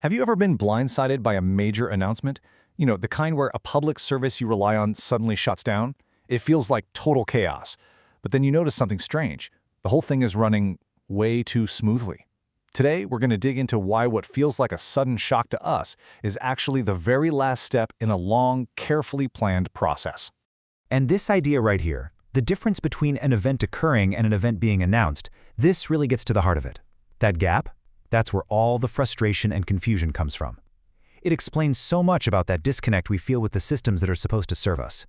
Have you ever been blindsided by a major announcement? You know, the kind where a public service you rely on suddenly shuts down? It feels like total chaos. But then you notice something strange. The whole thing is running way too smoothly. Today, we're going to dig into why what feels like a sudden shock to us is actually the very last step in a long, carefully planned process. And this idea right here, the difference between an event occurring and an event being announced, this really gets to the heart of it. That gap, that's where all the frustration and confusion comes from. It explains so much about that disconnect we feel with the systems that are supposed to serve us.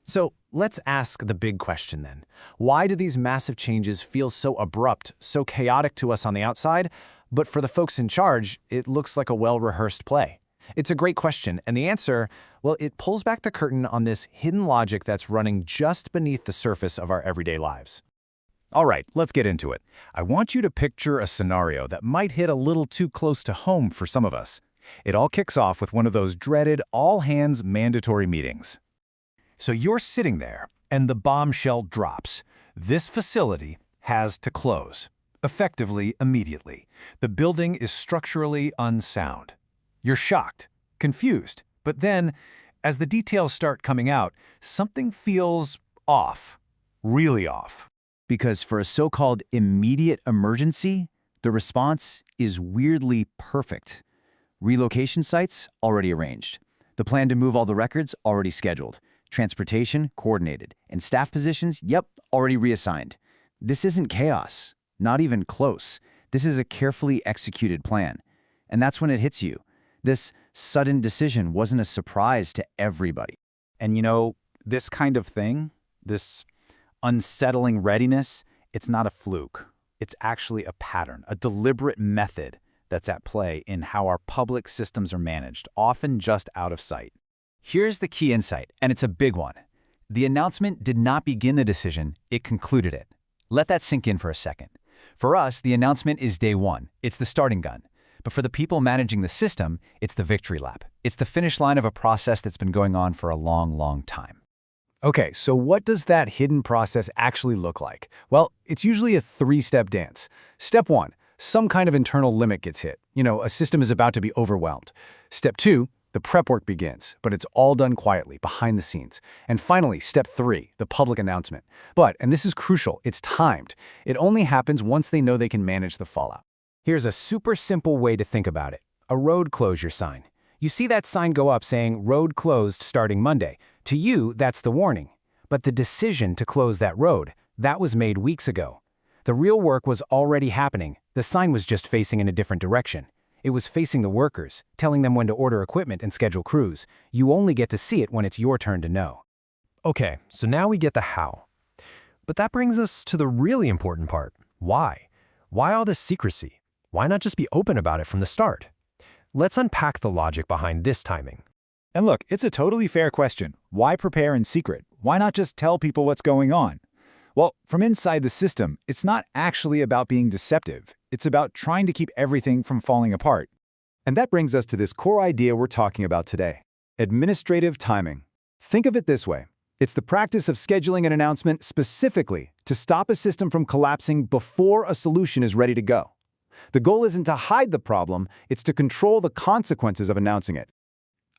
So let's ask the big question then. Why do these massive changes feel so abrupt, so chaotic to us on the outside, but for the folks in charge, it looks like a well-rehearsed play? It's a great question, and the answer, well, it pulls back the curtain on this hidden logic that's running just beneath the surface of our everyday lives. All right, let's get into it. I want you to picture a scenario that might hit a little too close to home for some of us. It all kicks off with one of those dreaded all-hands mandatory meetings. So you're sitting there, and the bombshell drops. This facility has to close, effectively immediately. The building is structurally unsound. You're shocked, confused, but then, as the details start coming out, something feels off, really off. Because for a so-called immediate emergency, the response is weirdly perfect. Relocation sites already arranged. The plan to move all the records already scheduled. Transportation coordinated. And staff positions, yep, already reassigned. This isn't chaos, not even close. This is a carefully executed plan. And that's when it hits you. This sudden decision wasn't a surprise to everybody. And you know, this kind of thing, this unsettling readiness, it's not a fluke. It's actually a pattern, a deliberate method that's at play in how our public systems are managed, often just out of sight. Here's the key insight, and it's a big one. The announcement did not begin the decision, it concluded it. Let that sink in for a second. For us, the announcement is day one. It's the starting gun. But for the people managing the system, it's the victory lap. It's the finish line of a process that's been going on for a long, long time. Okay, so what does that hidden process actually look like? Well, it's usually a three-step dance. Step one, some kind of internal limit gets hit. You know, a system is about to be overwhelmed. Step two, the prep work begins, but it's all done quietly, behind the scenes. And finally, step three, the public announcement. But, and this is crucial, it's timed. It only happens once they know they can manage the fallout. Here's a super simple way to think about it. A road closure sign. You see that sign go up saying, "Road closed starting Monday." To you, that's the warning. But the decision to close that road, that was made weeks ago. The real work was already happening. The sign was just facing in a different direction. It was facing the workers, telling them when to order equipment and schedule crews. You only get to see it when it's your turn to know. Okay, so now we get the how. But that brings us to the really important part. Why? Why all this secrecy? Why not just be open about it from the start? Let's unpack the logic behind this timing. And look, it's a totally fair question. Why prepare in secret? Why not just tell people what's going on? Well, from inside the system, it's not actually about being deceptive. It's about trying to keep everything from falling apart. And that brings us to this core idea we're talking about today: administrative timing. Think of it this way. It's the practice of scheduling an announcement specifically to stop a system from collapsing before a solution is ready to go. The goal isn't to hide the problem, it's to control the consequences of announcing it.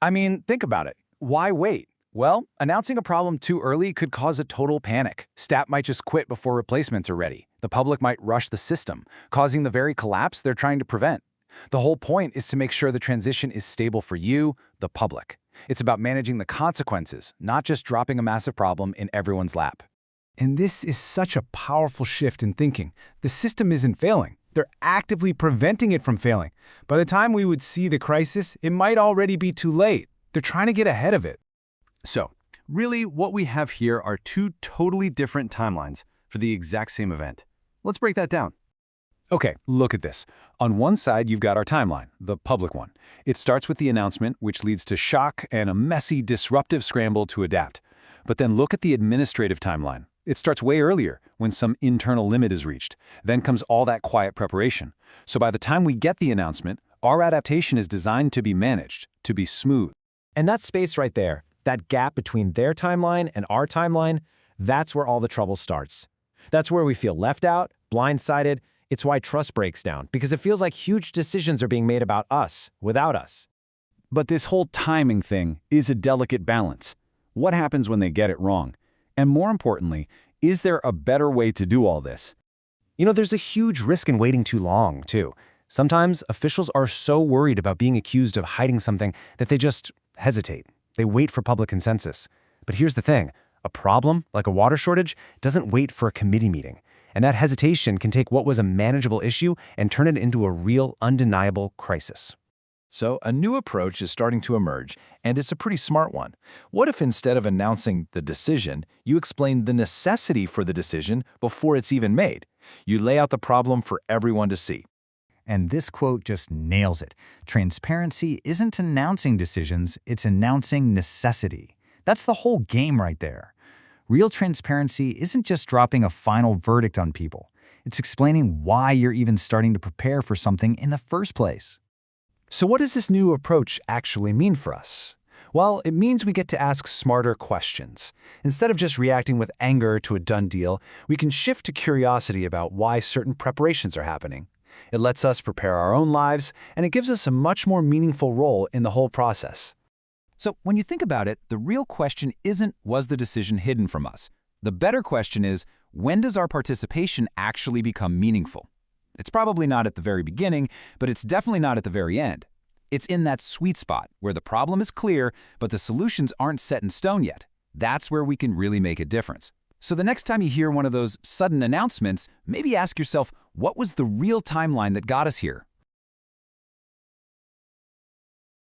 I mean, think about it. Why wait? Well, announcing a problem too early could cause a total panic. Staff might just quit before replacements are ready. The public might rush the system, causing the very collapse they're trying to prevent. The whole point is to make sure the transition is stable for you, the public. It's about managing the consequences, not just dropping a massive problem in everyone's lap. And this is such a powerful shift in thinking. The system isn't failing. They're actively preventing it from failing. By the time we would see the crisis, it might already be too late. They're trying to get ahead of it. So, really, what we have here are two totally different timelines for the exact same event. Let's break that down. Okay, look at this. On one side, you've got our timeline, the public one. It starts with the announcement, which leads to shock and a messy, disruptive scramble to adapt. But then look at the administrative timeline. It starts way earlier, when some internal limit is reached. Then comes all that quiet preparation. So by the time we get the announcement, our adaptation is designed to be managed, to be smooth. And that space right there, that gap between their timeline and our timeline, that's where all the trouble starts. That's where we feel left out, blindsided. It's why trust breaks down, because it feels like huge decisions are being made about us, without us. But this whole timing thing is a delicate balance. What happens when they get it wrong? And more importantly, is there a better way to do all this? There's a huge risk in waiting too long, too. Sometimes officials are so worried about being accused of hiding something that they just hesitate. They wait for public consensus. But here's the thing. A problem, like a water shortage, doesn't wait for a committee meeting. And that hesitation can take what was a manageable issue and turn it into a real, undeniable crisis. So a new approach is starting to emerge, and it's a pretty smart one. What if instead of announcing the decision, you explain the necessity for the decision before it's even made? You lay out the problem for everyone to see. And this quote just nails it. Transparency isn't announcing decisions, it's announcing necessity. That's the whole game right there. Real transparency isn't just dropping a final verdict on people. It's explaining why you're even starting to prepare for something in the first place. So what does this new approach actually mean for us? Well, it means we get to ask smarter questions. Instead of just reacting with anger to a done deal, we can shift to curiosity about why certain preparations are happening. It lets us prepare our own lives, and it gives us a much more meaningful role in the whole process. So when you think about it, the real question isn't, was the decision hidden from us? The better question is, when does our participation actually become meaningful? It's probably not at the very beginning, but it's definitely not at the very end. It's in that sweet spot where the problem is clear, but the solutions aren't set in stone yet. That's where we can really make a difference. So the next time you hear one of those sudden announcements, maybe ask yourself, what was the real timeline that got us here?